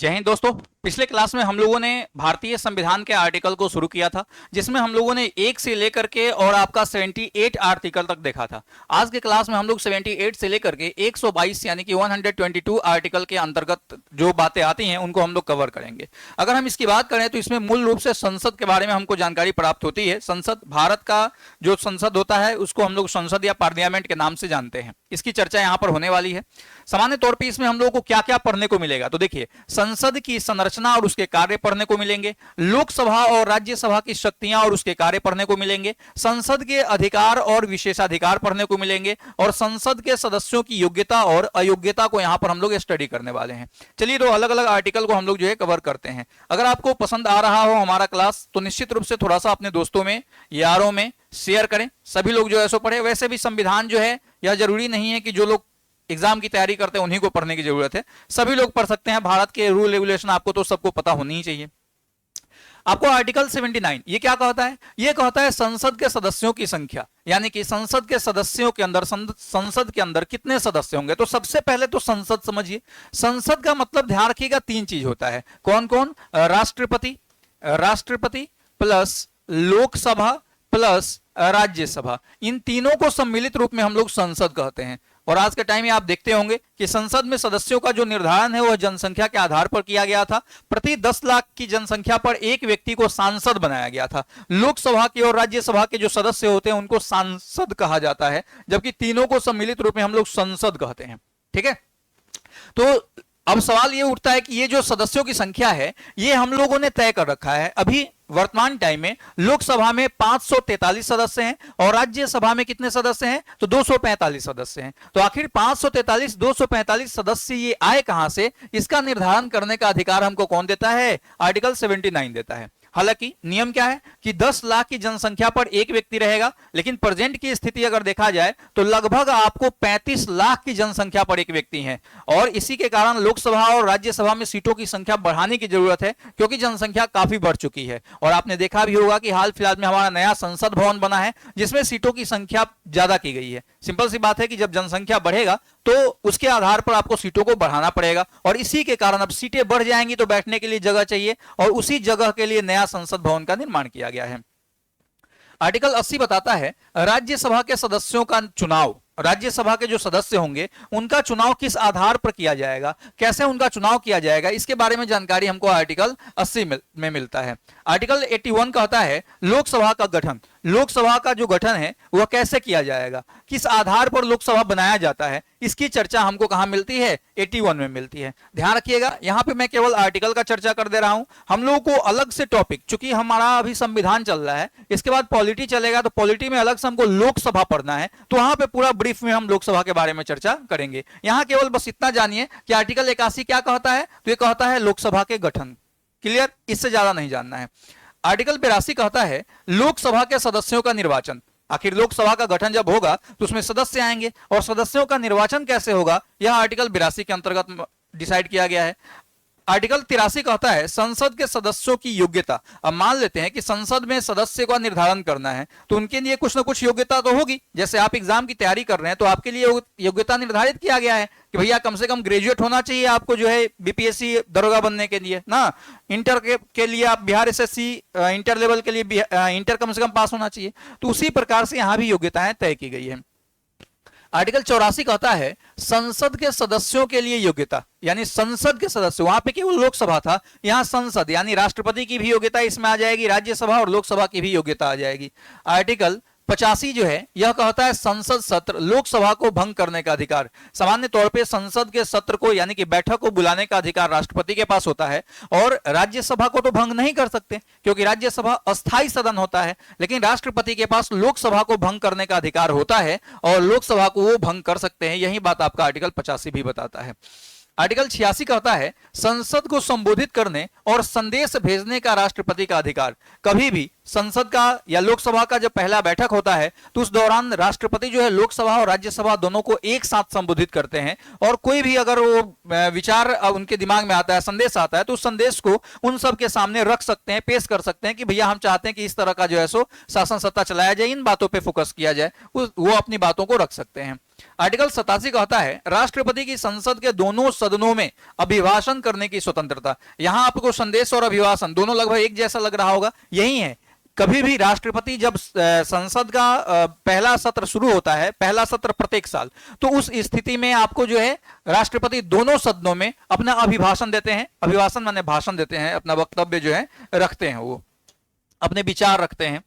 जय हिंद दोस्तों। पिछले क्लास में हम लोगों ने भारतीय संविधान के आर्टिकल को शुरू किया था, जिसमें हम लोगों ने 1 से लेकर के और आपका 78 आर्टिकल तक देखा था। आज के क्लास में हम लोग 78 से लेकर के 122 यानी कि 122 आर्टिकल के अंतर्गत जो बातें आती हैं उनको हम लोग कवर करेंगे। अगर हम इसकी बात करें तो इसमें मूल रूप से संसद के बारे में हमको जानकारी प्राप्त होती है। संसद, भारत का जो संसद होता है उसको हम लोग संसद या पार्लियामेंट के नाम से जानते हैं। इसकी चर्चा यहाँ पर होने वाली है। सामान्य तौर पर इसमें हम लोगों को क्या क्या पढ़ने को मिलेगा, तो देखिए, संसद की संरचना और उसके कार्य पढ़ने को मिलेंगे, लोकसभा और राज्यसभा की शक्तियां और उसके कार्य पढ़ने को मिलेंगे, संसद के अधिकार और विशेषाधिकार पढ़ने को मिलेंगे, और संसद के सदस्यों की योग्यता और अयोग्यता को यहां पर हम लोग स्टडी करने वाले हैं। चलिए, तो अलग अलग आर्टिकल को हम लोग जो है कवर करते हैं। अगर आपको पसंद आ रहा हो हमारा क्लास तो निश्चित रूप से थोड़ा सा अपने दोस्तों में, यारों में शेयर करें। सभी लोग जो है सो पढ़े। वैसे भी संविधान जो है, यह जरूरी नहीं है कि जो लोग एग्जाम की तैयारी करते हैं उन्हीं को पढ़ने की जरूरत है, सभी लोग पढ़ सकते हैं। भारत के रूल रेगुलेशन आपको तो सबको पता होनी ही चाहिए। आपको आर्टिकल 79 ये क्या कहता है? ये कहता है संसद के सदस्यों की संख्या, यानी कि संसद के सदस्यों के अंदर, संसद के अंदर कितने सदस्य होंगे। तो सबसे पहले तो संसद समझिए। संसद का मतलब ध्यान रखिएगा 3 चीज होता है। कौन कौन? राष्ट्रपति, राष्ट्रपति प्लस लोकसभा प्लस राज्यसभा, इन तीनों को सम्मिलित रूप में हम लोग संसद कहते हैं। और आज के टाइम में आप देखते होंगे कि संसद में सदस्यों का जो निर्धारण है वह जनसंख्या के आधार पर किया गया था। प्रति 10 लाख की जनसंख्या पर एक व्यक्ति को सांसद बनाया गया था। लोकसभा के और राज्यसभा के जो सदस्य होते हैं उनको सांसद कहा जाता है, जबकि तीनों को सम्मिलित रूप में हम लोग संसद कहते हैं। ठीक है, तो अब सवाल ये उठता है कि ये जो सदस्यों की संख्या है ये हम लोगों ने तय कर रखा है। अभी वर्तमान टाइम में लोकसभा में 543 सदस्य हैं और राज्यसभा में कितने सदस्य हैं? तो 245 सदस्य हैं। तो आखिर 543 245 सदस्य ये आए कहां से? इसका निर्धारण करने का अधिकार हमको कौन देता है? आर्टिकल 79 देता है। हालांकि नियम क्या है कि 10 लाख की जनसंख्या पर एक व्यक्ति रहेगा, लेकिन प्रेजेंट की स्थिति अगर देखा जाए तो लगभग आपको 35 लाख की जनसंख्या पर एक व्यक्ति है। और इसी के कारण लोकसभा और राज्यसभा में सीटों की संख्या बढ़ाने की जरूरत है, क्योंकि जनसंख्या काफी बढ़ चुकी है। और आपने देखा भी होगा कि हाल फिलहाल में हमारा नया संसद भवन बना है, जिसमें सीटों की संख्या ज्यादा की गई है। सिंपल सी बात है कि जब जनसंख्या बढ़ेगा तो उसके आधार पर आपको सीटों को बढ़ाना पड़ेगा, और इसी के कारण अब सीटें बढ़ जाएंगी तो बैठने के लिए जगह चाहिए, और उसी जगह के लिए नया संसद भवन का निर्माण किया गया है। आर्टिकल 80 बताता है राज्यसभा के सदस्यों का चुनाव। राज्यसभा के जो सदस्य होंगे उनका चुनाव किस आधार पर किया जाएगा, कैसे उनका चुनाव किया जाएगा, इसके बारे में जानकारी हमको आर्टिकल 80 में मिलता है। आर्टिकल 81 कहता है लोकसभा का गठन। लोकसभा का जो गठन है वह कैसे किया जाएगा, किस आधार पर लोकसभा बनाया जाता है, इसकी चर्चा हमको कहां मिलती है? 81 में मिलती है। ध्यान रखिएगा, यहां पे मैं केवल आर्टिकल का चर्चा कर दे रहा हूं। हम लोगों को अलग से टॉपिक, चूंकि हमारा अभी संविधान चल रहा है, इसके बाद पॉलिटी चलेगा, तो पॉलिटी में अलग से हमको लोकसभा पढ़ना है, तो वहां पे पूरा ब्रीफ में हम लोकसभा के बारे में चर्चा करेंगे। यहां केवल बस इतना जानिए कि आर्टिकल 81 क्या कहता है? तो ये कहता है लोकसभा के गठन। क्लियर? इससे ज्यादा नहीं जानना है। आर्टिकल 82 कहता है लोकसभा के सदस्यों का निर्वाचन। आखिर लोकसभा का गठन जब होगा तो उसमें सदस्य आएंगे, और सदस्यों का निर्वाचन कैसे होगा यह आर्टिकल 82 के अंतर्गत डिसाइड किया गया है। आर्टिकल 83 कहता है संसद के सदस्यों की योग्यता। अब मान लेते हैं कि संसद में सदस्य का निर्धारण करना है, तो उनके लिए कुछ ना कुछ योग्यता तो होगी। जैसे आप एग्जाम की तैयारी कर रहे हैं तो आपके लिए योग्यता निर्धारित किया गया है कि भैया कम से कम ग्रेजुएट होना चाहिए आपको, जो है बीपीएससी दरोगा बनने के लिए ना। इंटर के लिए आप बिहार एसएससी इंटर लेवल के लिए इंटर कम से कम पास होना चाहिए। तो उसी प्रकार से यहां भी योग्यताएं तय की गई है। आर्टिकल 84 कहता है संसद के सदस्यों के लिए योग्यता, यानी संसद के सदस्य, वहां पे केवल लोकसभा था, यहां संसद यानी राष्ट्रपति की भी योग्यता इसमें आ जाएगी, राज्यसभा और लोकसभा की भी योग्यता आ जाएगी। आर्टिकल 85 जो है यह कहता है संसद सत्र, लोकसभा को भंग करने का अधिकार। सामान्य तौर पे संसद के सत्र को यानी कि बैठक को बुलाने का अधिकार राष्ट्रपति के पास होता है, और राज्यसभा को तो भंग नहीं कर सकते क्योंकि राज्यसभा अस्थायी सदन होता है, लेकिन राष्ट्रपति के पास लोकसभा को भंग करने का अधिकार होता है और लोकसभा को वो भंग कर सकते हैं। यही बात आपका आर्टिकल 85 भी बताता है। आर्टिकल 86 कहता है संसद को संबोधित करने और संदेश भेजने का राष्ट्रपति का अधिकार। कभी भी संसद का या लोकसभा का जब पहला बैठक होता है तो उस दौरान राष्ट्रपति जो है लोकसभा और राज्यसभा दोनों को एक साथ संबोधित करते हैं, और कोई भी अगर वो विचार उनके दिमाग में आता है, संदेश आता है, तो उस संदेश को उन सब के सामने रख सकते हैं, पेश कर सकते हैं कि भैया हम चाहते हैं कि इस तरह का जो है सो शासन सत्ता चलाया जाए, इन बातों पर फोकस किया जाए, वो अपनी बातों को रख सकते हैं। आर्टिकल 87 कहता है राष्ट्रपति की संसद के दोनों सदनों में अभिभाषण करने की स्वतंत्रता। यहां आपको संदेश और अभिभाषण दोनों लगभग एक जैसा लग रहा होगा, यही है। कभी भी राष्ट्रपति जब संसद का पहला सत्र शुरू होता है, पहला सत्र प्रत्येक साल, तो उस स्थिति में आपको जो है राष्ट्रपति दोनों सदनों में अपना अभिभाषण देते हैं। अभिभाषण माने भाषण देते हैं, अपना वक्तव्य जो है रखते हैं, वो अपने विचार रखते हैं।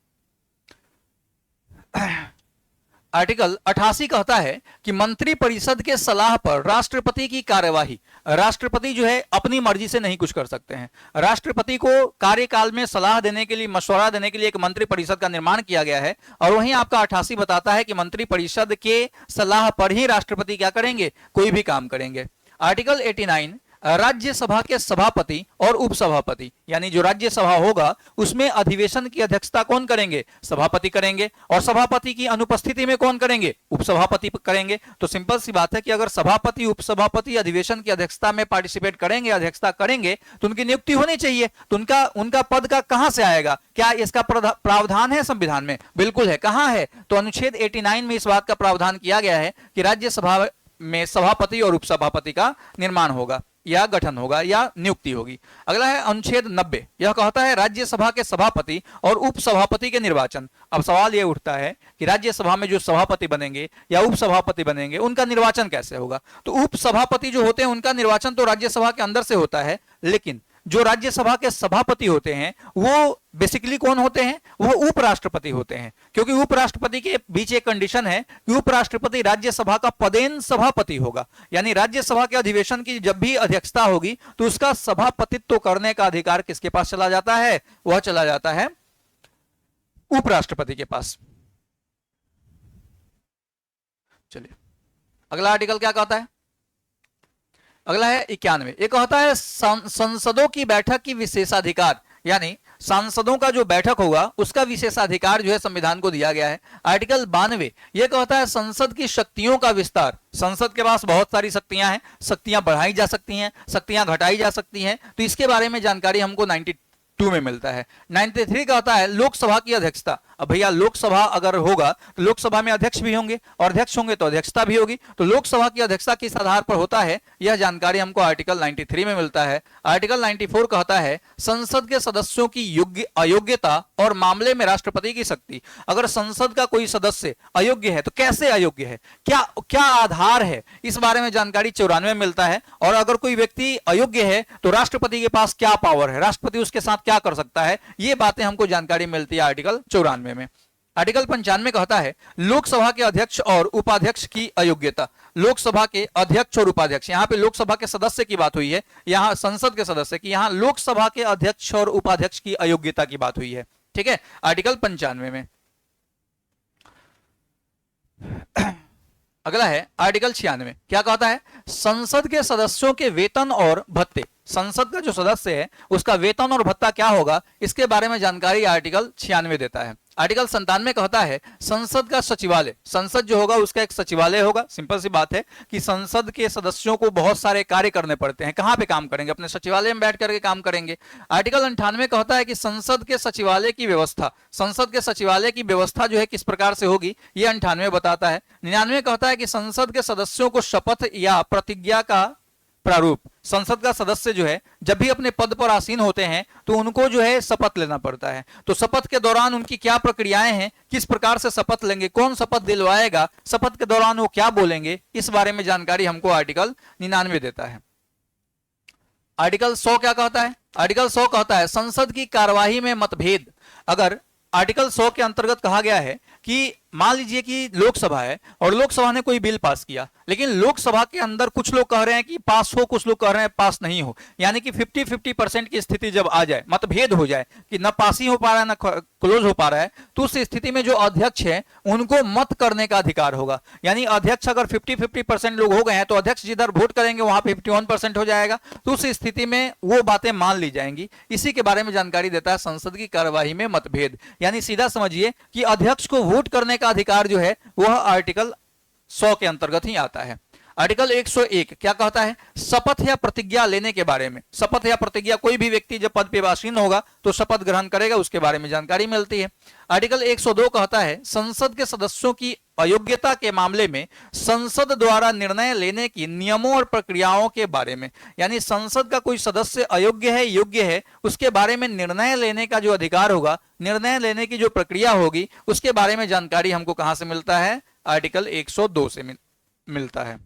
आर्टिकल 88 कहता है कि मंत्रिपरिषद के सलाह पर राष्ट्रपति की कार्यवाही, राष्ट्रपति जो है अपनी मर्जी से नहीं कुछ कर सकते हैं। राष्ट्रपति को कार्यकाल में सलाह देने के लिए, मशवरा देने के लिए एक मंत्रिपरिषद का निर्माण किया गया है। और वहीं आपका 88 बताता है कि मंत्रिपरिषद के सलाह पर ही राष्ट्रपति क्या करेंगे, कोई भी काम करेंगे। आर्टिकल 89 राज्यसभा के सभापति और उपसभापति, यानी जो राज्यसभा होगा उसमें अधिवेशन की अध्यक्षता कौन करेंगे, सभापति करेंगे। और सभापति की अनुपस्थिति में कौन करेंगे, उपसभापति करेंगे। तो सिंपल सी बात है कि अगर सभापति उपसभापति अधिवेशन की अध्यक्षता में पार्टिसिपेट करेंगे, अध्यक्षता करेंगे, तो उनकी नियुक्ति होनी चाहिए। तो उनका पद का कहां से आएगा, क्या इसका प्रावधान है संविधान में? बिल्कुल है। कहां है? तो अनुच्छेद 89 में इस बात का प्रावधान किया गया है कि राज्यसभा में सभापति और उपसभापति का निर्माण होगा या गठन होगा या नियुक्ति होगी। अगला है अनुच्छेद 90। यह कहता है राज्यसभा के सभापति और उपसभापति के निर्वाचन। अब सवाल यह उठता है कि राज्यसभा में जो सभापति बनेंगे या उपसभापति बनेंगे उनका निर्वाचन कैसे होगा? तो उपसभापति जो होते हैं उनका निर्वाचन तो राज्यसभा के अंदर से होता है, लेकिन जो राज्यसभा के सभापति होते हैं वो बेसिकली कौन होते हैं, वो उपराष्ट्रपति होते हैं। क्योंकि उपराष्ट्रपति के बीच एक कंडीशन है कि उपराष्ट्रपति राज्यसभा का पदेन सभापति होगा, यानी राज्यसभा के अधिवेशन की जब भी अध्यक्षता होगी तो उसका सभापतित्व करने का अधिकार किसके पास चला जाता है, वह चला जाता है उपराष्ट्रपति के पास। चलिए अगला आर्टिकल क्या कहता है? अगला है 91। ये कहता है संसदों की बैठक की विशेषाधिकार, यानी सांसदों का जो बैठक होगा उसका विशेषाधिकार जो है संविधान को दिया गया है। आर्टिकल 92 ये कहता है संसद की शक्तियों का विस्तार। संसद के पास बहुत सारी शक्तियां हैं, शक्तियां बढ़ाई जा सकती हैं, शक्तियां घटाई जा सकती हैं, तो इसके बारे में जानकारी हमको 92 में मिलता है। 93 कहता है लोकसभा की अध्यक्षता। अब भैया लोकसभा अगर होगा तो लोकसभा में अध्यक्ष भी होंगे और अध्यक्ष होंगे तो अध्यक्षता भी होगी, तो लोकसभा की अध्यक्षता किस आधार पर होता है, यह जानकारी हमको आर्टिकल 93 में मिलता है। आर्टिकल 94 कहता है संसद के सदस्यों की योग्य अयोग्यता और मामले में राष्ट्रपति की शक्ति। अगर संसद का कोई सदस्य अयोग्य है तो कैसे अयोग्य है, क्या आधार है, इस बारे में जानकारी 94 में मिलता है। और अगर कोई व्यक्ति अयोग्य है तो राष्ट्रपति के पास क्या पावर है, राष्ट्रपति उसके साथ क्या कर सकता है, ये बातें हमको जानकारी मिलती है आर्टिकल 94 में। आर्टिकल 95 कहता है लोकसभा के अध्यक्ष और उपाध्यक्ष की अयोग्यता। लोकसभा के अध्यक्ष और उपाध्यक्ष, यहां पे लोकसभा के सदस्य की बात हुई है, यहां संसद के सदस्य की, यहां लोकसभा के अध्यक्ष और उपाध्यक्ष की अयोग्यता की बात हुई है। ठीक है, आर्टिकल 95 में। अगला है आर्टिकल 96। क्या कहता है संसद के सदस्यों के वेतन और भत्ते। संसद का जो सदस्य है उसका वेतन और भत्ता क्या होगा, इसके बारे में जानकारी आर्टिकल 96 देता है। आर्टिकल 97 कहता है संसद का सचिवालय। संसद जो होगा उसका एक सचिवालय होगा। सिंपल सी बात है कि संसद के सदस्यों को बहुत सारे कार्य करने पड़ते हैं, कहां पे काम करेंगे, अपने सचिवालय में बैठ करके काम करेंगे। आर्टिकल 98 कहता है कि संसद के सचिवालय की व्यवस्था, संसद के सचिवालय की व्यवस्था जो है किस प्रकार से होगी, यह 98 बताता है। 99 कहता है कि संसद के सदस्यों को शपथ या प्रतिज्ञा का प्रारूप। संसद का सदस्य जो है जब भी अपने पद पर आसीन होते हैं तो उनको जो है शपथ लेना पड़ता है। तो शपथ के दौरान उनकी क्या प्रक्रियाएं हैं, किस प्रकार से शपथ लेंगे, कौन शपथ दिलवाएगा, शपथ के दौरान वो क्या बोलेंगे, इस बारे में जानकारी हमको आर्टिकल 99 देता है। आर्टिकल 100 क्या कहता है? आर्टिकल 100 कहता है संसद की कार्यवाही में मतभेद। अगर आर्टिकल 100 के अंतर्गत कहा गया है कि मान लीजिए कि लोकसभा है और लोकसभा ने कोई बिल पास किया, लेकिन लोकसभा के अंदर कुछ लोग कह रहे हैं कि पास हो, कुछ लोग कह रहे हैं पास नहीं हो, यानी कि 50-50% की स्थिति जब आ जाए, मतभेद हो जाए कि न पास ही हो पा रहा है न क्लोज हो पा रहा है, तो उस स्थिति में जो अध्यक्ष है उनको मत करने का अधिकार होगा। यानी अध्यक्ष अगर 50-50% लोग हो गए हैं तो अध्यक्ष जिधर वोट करेंगे वहां 51% हो जाएगा, तो उस स्थिति में वो बातें मान ली जाएंगी। इसी के बारे में जानकारी देता है संसद की कार्यवाही में मतभेद। यानी सीधा समझिए कि अध्यक्ष को वोट करने का अधिकार जो है वह आर्टिकल 100 के अंतर्गत ही आता है। आर्टिकल 101 क्या कहता है शपथ या प्रतिज्ञा लेने के बारे में। शपथ या प्रतिज्ञा, कोई भी व्यक्ति जब पद पे आसीन होगा तो शपथ ग्रहण करेगा, उसके बारे में जानकारी मिलती है। आर्टिकल 102 कहता है संसद के सदस्यों की अयोग्यता के मामले में संसद द्वारा निर्णय लेने की नियमों और प्रक्रियाओं के बारे में, यानी संसद का कोई सदस्य अयोग्य है योग्य है उसके बारे में निर्णय लेने का जो अधिकार होगा, निर्णय लेने की जो प्रक्रिया होगी, उसके बारे में जानकारी हमको कहां से मिलता है? आर्टिकल 102 से मिलता है।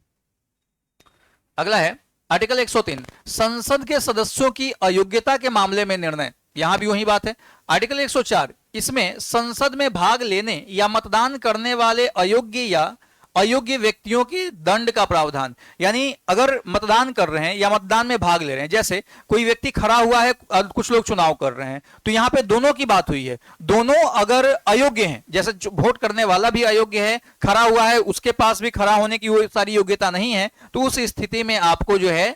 अगला है आर्टिकल 103, संसद के सदस्यों की अयोग्यता के मामले में निर्णय। यहां भी वही बात है। आर्टिकल 104, इसमें संसद में भाग लेने या मतदान करने वाले अयोग्य या अयोग्य व्यक्तियों के दंड का प्रावधान, यानी अगर मतदान कर रहे हैं या मतदान में भाग ले रहे हैं, जैसे कोई व्यक्ति खड़ा हुआ है, कुछ लोग चुनाव कर रहे हैं, तो यहां पे दोनों की बात हुई है, दोनों अगर अयोग्य हैं, जैसे वोट करने वाला भी अयोग्य है, खड़ा हुआ है, उसके पास भी खड़ा होने की वो सारी योग्यता नहीं है, तो उस स्थिति में आपको जो है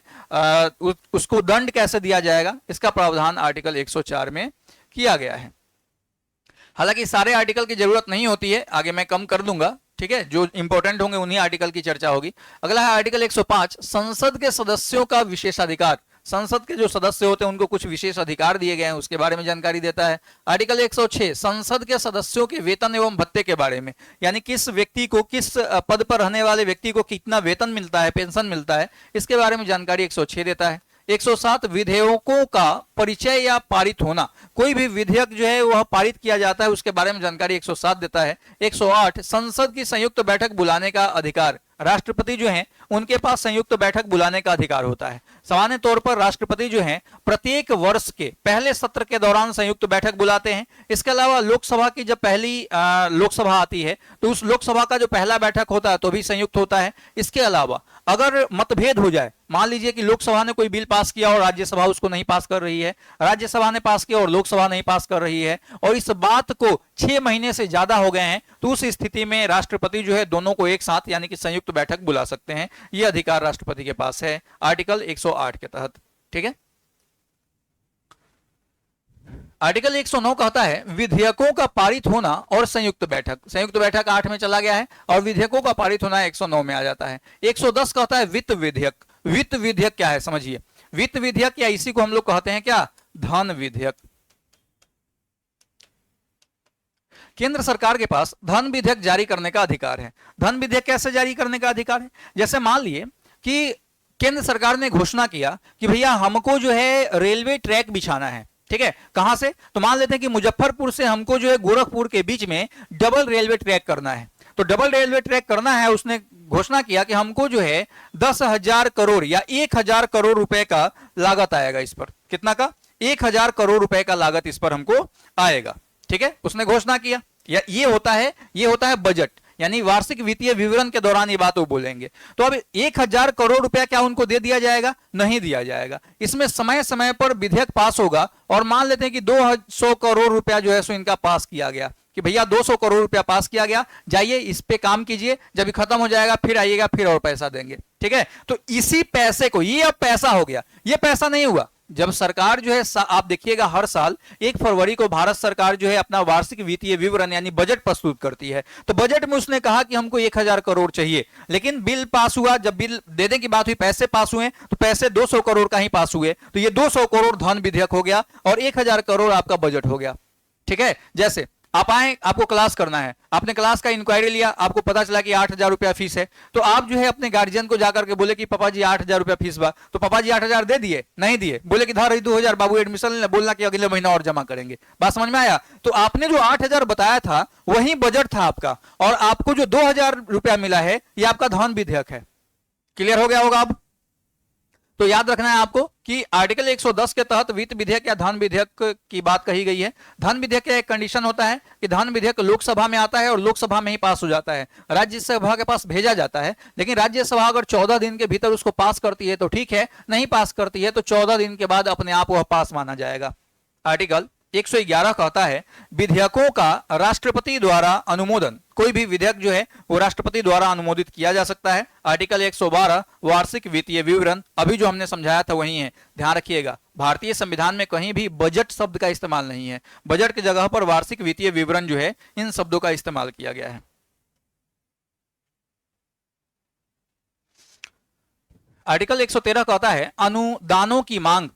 उसको दंड कैसे दिया जाएगा, इसका प्रावधान आर्टिकल 104 में किया गया है। हालांकि सारे आर्टिकल की जरूरत नहीं होती है, आगे मैं कम कर दूंगा, ठीक है, जो इंपॉर्टेंट होंगे उन्हीं आर्टिकल की चर्चा होगी। अगला है आर्टिकल 105, संसद के सदस्यों का विशेषाधिकार। संसद के जो सदस्य होते हैं उनको कुछ विशेष अधिकार दिए गए हैं, उसके बारे में जानकारी देता है। आर्टिकल 106, संसद के सदस्यों के वेतन एवं भत्ते के बारे में, यानी किस व्यक्ति को, किस पद पर रहने वाले व्यक्ति को कितना वेतन मिलता है, पेंशन मिलता है, इसके बारे में जानकारी 106 देता है। 107, विधेयकों का परिचय या पारित होना, कोई भी विधेयक जो है वह पारित किया जाता है, उसके बारे में जानकारी 107 देता है। 108, संसद की संयुक्त बैठक बुलाने का अधिकार, राष्ट्रपति जो हैं उनके पास संयुक्त बैठक बुलाने का अधिकार होता है। सामान्य तौर पर राष्ट्रपति जो हैं प्रत्येक वर्ष के पहले सत्र के दौरान संयुक्त बैठक बुलाते हैं। इसके अलावा लोकसभा की जब पहली लोकसभा आती है तो उस लोकसभा का जो पहला बैठक होता है तो भी संयुक्त होता है। इसके अलावा अगर मतभेद हो जाए, मान लीजिए कि लोकसभा ने कोई बिल पास किया और राज्यसभा उसको नहीं पास कर रही है, राज्यसभा ने पास किया और लोकसभा नहीं पास कर रही है, और इस बात को 6 महीने से ज्यादा हो गए हैं, तो उस स्थिति में राष्ट्रपति जो है दोनों को एक साथ यानी कि संयुक्त बैठक बुला सकते हैं। यह अधिकार राष्ट्रपति के पास है आर्टिकल 108 के तहत। ठीक है। आर्टिकल 109 कहता है विधेयकों का पारित होना और संयुक्त बैठक। संयुक्त बैठक 8 में चला गया है और विधेयकों का पारित होना 109 में आ जाता है। 110 कहता है वित्त विधेयक। वित्त विधेयक क्या है समझिए। वित्त विधेयक या इसी को हम लोग कहते हैं क्या, धन विधेयक। केंद्र सरकार के पास धन विधेयक जारी करने का अधिकार है। धन विधेयक कैसे जारी करने का अधिकार है, जैसे मान लिए कि केंद्र सरकार ने घोषणा किया कि भैया हमको जो है रेलवे ट्रैक बिछाना है। ठीक है, कहां से, तो मान लेते हैं कि मुजफ्फरपुर से हमको जो है गोरखपुर के बीच में डबल रेलवे ट्रैक करना है। तो डबल रेलवे ट्रैक करना है, उसने घोषणा किया कि हमको जो है 10,000 करोड़ या 1,000 करोड़ रुपए का लागत आएगा इस पर। कितना का, 1,000 करोड़ रुपए का लागत इस पर हमको आएगा। ठीक है, उसने घोषणा किया। ये होता है बजट, यानी वार्षिक वित्तीय विवरण के दौरान ये बात वो बोलेंगे। तो अब 1,000 करोड़ रुपया क्या उनको दे दिया जाएगा, नहीं दिया जाएगा। इसमें समय समय पर विधेयक पास होगा और मान लेते हैं कि 200 करोड़ रुपया जो है सो इनका पास किया गया कि भैया 200 करोड़ रुपया पास किया गया, जाइए इस पे काम कीजिए, जब खत्म हो जाएगा फिर आइएगा फिर और पैसा देंगे। ठीक है, तो इसी पैसे को, ये अब पैसा हो गया, ये पैसा नहीं हुआ। जब सरकार जो है आप देखिएगा हर साल 1 फरवरी को भारत सरकार जो है अपना वार्षिक वित्तीय विवरण यानी बजट प्रस्तुत करती है। तो बजट में उसने कहा कि हमको 1,000 करोड़ चाहिए, लेकिन बिल पास हुआ, जब बिल देने की बात हुई, पैसे पास हुए, तो पैसे 200 करोड़ का ही पास हुए। तो ये 200 करोड़ धन विधेयक हो गया और 1,000 करोड़ आपका बजट हो गया। ठीक है, जैसे आप आए, आपको क्लास करना है, आपने क्लास का इंक्वायरी लिया, आपको पता चला कि 8,000 रुपया फीस है, तो आप जो है अपने गार्जियन को जाकर के बोले कि पापा जी 8,000 रुपया फीस बा। तो पापा जी 8,000 दे दिए, नहीं दिए, बोले कि धार 2,000 बाबू एडमिशन लेना, बोलना कि अगले महीना और जमा करेंगे। बात समझ में आया। तो आपने जो 8,000 बताया था वही बजट था आपका, और आपको जो 2,000 रुपया मिला है ये आपका धन विधेयक है। क्लियर हो गया होगा अब। तो याद रखना है आपको कि आर्टिकल 110 के तहत वित्त विधेयक या धन विधेयक की बात कही गई है। धन विधेयक का एक कंडीशन होता है कि धन विधेयक लोकसभा में आता है और लोकसभा में ही पास हो जाता है, राज्यसभा के पास भेजा जाता है। लेकिन राज्यसभा अगर 14 दिन के भीतर उसको पास करती है तो ठीक है, नहीं पास करती है तो 14 दिन के बाद अपने आप वह पास माना जाएगा। आर्टिकल 111 कहता है विधेयकों का राष्ट्रपति द्वारा अनुमोदन। कोई भी विधेयक जो है वो राष्ट्रपति द्वारा अनुमोदित किया जा सकता है। आर्टिकल 112 वार्षिक वित्तीय विवरण, अभी जो हमने समझाया था वही है। ध्यान रखिएगा, भारतीय संविधान में कहीं भी बजट शब्द का इस्तेमाल नहीं है। बजट की जगह पर वार्षिक वित्तीय विवरण जो है इन शब्दों का इस्तेमाल किया गया है। आर्टिकल 113 कहता है अनुदानों की मांग।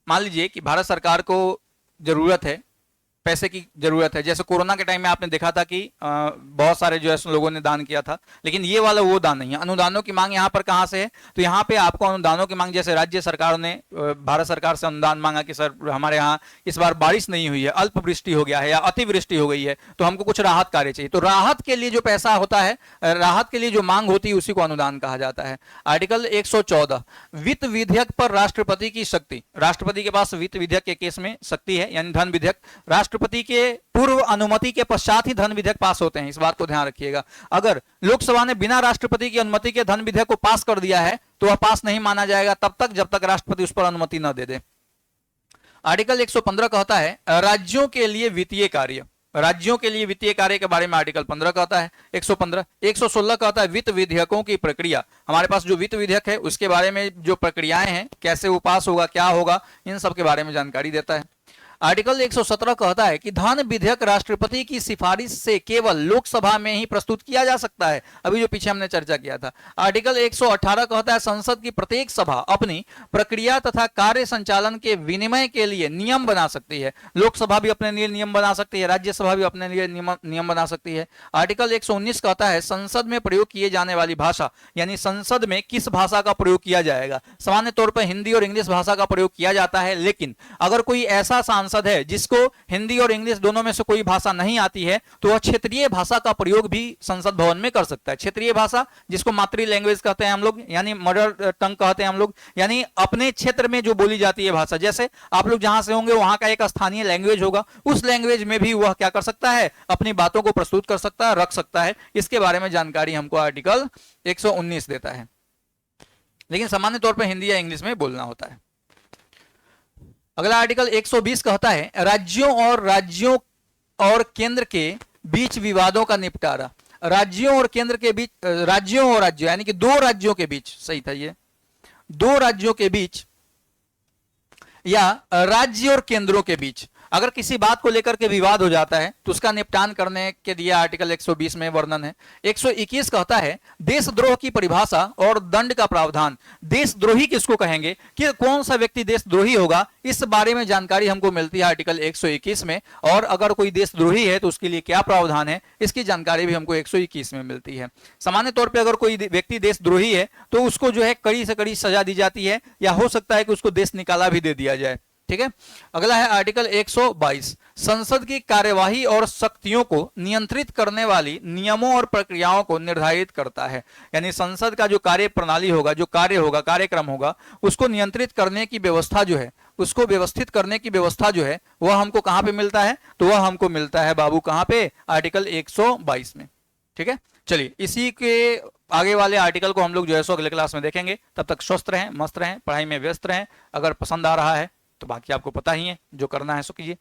मान लीजिए कि भारत सरकार को जरूरत है पैसे की जरूरत है। जैसे कोरोना के टाइम में आपने देखा था कि बहुत सारे जो है लोगों ने दान किया था, लेकिन ये वाला वो दान नहीं है। अनुदानों की मांग यहाँ पर कहाँ से है, तो यहाँ पे आपको अनुदानों की मांग, जैसे राज्य सरकार ने भारत सरकार से अनुदान मांगा कि सर हमारे यहाँ इस बार बारिश नहीं हुई है, अल्प वृष्टि हो गया है या अतिवृष्टि हो गई है, तो हमको कुछ राहत कार्य चाहिए। तो राहत के लिए जो पैसा होता है, राहत के लिए जो मांग होती है, उसी को अनुदान कहा जाता है। आर्टिकल 114, वित्त विधेयक पर राष्ट्रपति की शक्ति। राष्ट्रपति के पास वित्त विधेयक के केस में शक्ति है, यानी धन विधेयक। राष्ट्रपति के पूर्व अनुमति के पश्चात ही धन विधेयक पास होते हैं, इस बात को ध्यान रखिएगा। अगर लोकसभा ने बिना राष्ट्रपति की अनुमति के धन विधेयक को पास कर दिया है तो वह पास नहीं माना जाएगा तब तक जब तक राष्ट्रपति उस पर अनुमति न दे दे। आर्टिकल 115 कहता है राज्यों के लिए वित्तीय कार्य। राज्यों के लिए वित्तीय कार्य के बारे में आर्टिकल 15 कहता है। 115 116 कहता है वित्त विधेयकों की प्रक्रिया। हमारे पास जो वित्त विधेयक है उसके बारे में जो प्रक्रियाएं हैं, कैसे वो पास होगा, क्या होगा, इन सब के बारे में जानकारी देता है। आर्टिकल 117 कहता है कि धन विधेयक राष्ट्रपति की सिफारिश से केवल लोकसभा में ही प्रस्तुत किया जा सकता है, अभी जो पीछे हमने चर्चा किया था। आर्टिकल 118 कहता है संसद की प्रत्येक सभा अपनी प्रक्रिया तथा कार्य संचालन के विनिमय के लिए नियम बना सकती है। लोकसभा भी अपने लिए नियम बना सकती है, राज्यसभा भी अपने लिए नियम बना सकती है। आर्टिकल 119 कहता है संसद में प्रयोग किए जाने वाली भाषा, यानी संसद में किस भाषा का प्रयोग किया जाएगा। सामान्य तौर पर हिंदी और इंग्लिश भाषा का प्रयोग किया जाता है, लेकिन अगर कोई ऐसा सांसद है जिसको हिंदी और इंग्लिश दोनों में से कोई भाषा नहीं आती है तो वह क्षेत्रीय भाषा का प्रयोग भी संसद भवन में कर सकता है। क्षेत्रीय भाषा जिसको मातृ लैंग्वेज कहते हैं हम लोग, यानी मदर टंग कहते हैं हम लोग, यानी अपने क्षेत्र में जो बोली जाती है भाषा। जैसे आप लोग जहां से होंगे वहां का एक स्थानीय लैंग्वेज होगा, उस लैंग्वेज में भी वह क्या कर सकता है, अपनी बातों को प्रस्तुत कर सकता है, रख सकता है। इसके बारे में जानकारी हमको आर्टिकल 119 देता है, लेकिन सामान्य तौर पर हिंदी या इंग्लिश में बोलना होता है। अगला आर्टिकल 120 कहता है राज्यों और केंद्र के बीच विवादों का निपटारा। राज्यों और केंद्र के बीच, राज्यों और राज्यों यानी कि दो राज्यों के बीच, सही था ये, दो राज्यों के बीच या राज्य और केंद्रों के बीच अगर किसी बात को लेकर के विवाद हो जाता है तो उसका निपटान करने के लिए आर्टिकल 120 में वर्णन है। 121 कहता है देशद्रोह की परिभाषा और दंड का प्रावधान। देशद्रोही किसको कहेंगे, कि कौन सा व्यक्ति देशद्रोही होगा, इस बारे में जानकारी हमको मिलती है आर्टिकल 121 में। और अगर कोई देशद्रोही है तो उसके लिए क्या प्रावधान है, इसकी जानकारी भी हमको 121 में मिलती है। सामान्य तौर पर अगर कोई व्यक्ति देशद्रोही है तो उसको जो है कड़ी से कड़ी सजा दी जाती है, या हो सकता है कि उसको देश निकाला भी दे दिया जाए। ठीक है। अगला है आर्टिकल 122, संसद की कार्यवाही और शक्तियों को नियंत्रित करने वाली नियमों और प्रक्रियाओं को निर्धारित करता है। यानी संसद का जो कार्य प्रणाली होगा, जो कार्य होगा, कार्यक्रम होगा, उसको नियंत्रित करने की व्यवस्था जो है, उसको व्यवस्थित करने की व्यवस्था जो है, वह हमको कहां पे मिलता है, तो वह हमको मिलता है बाबू कहां पे, आर्टिकल 122 में। ठीक है। चलिए इसी के आगे वाले आर्टिकल को हम लोग जो है सो अगले क्लास में देखेंगे। तब तक स्वस्थ रहें, मस्त रहें, पढ़ाई में व्यस्त रहें। अगर पसंद आ रहा है तो बाकी आपको पता ही है, जो करना है सो कीजिए।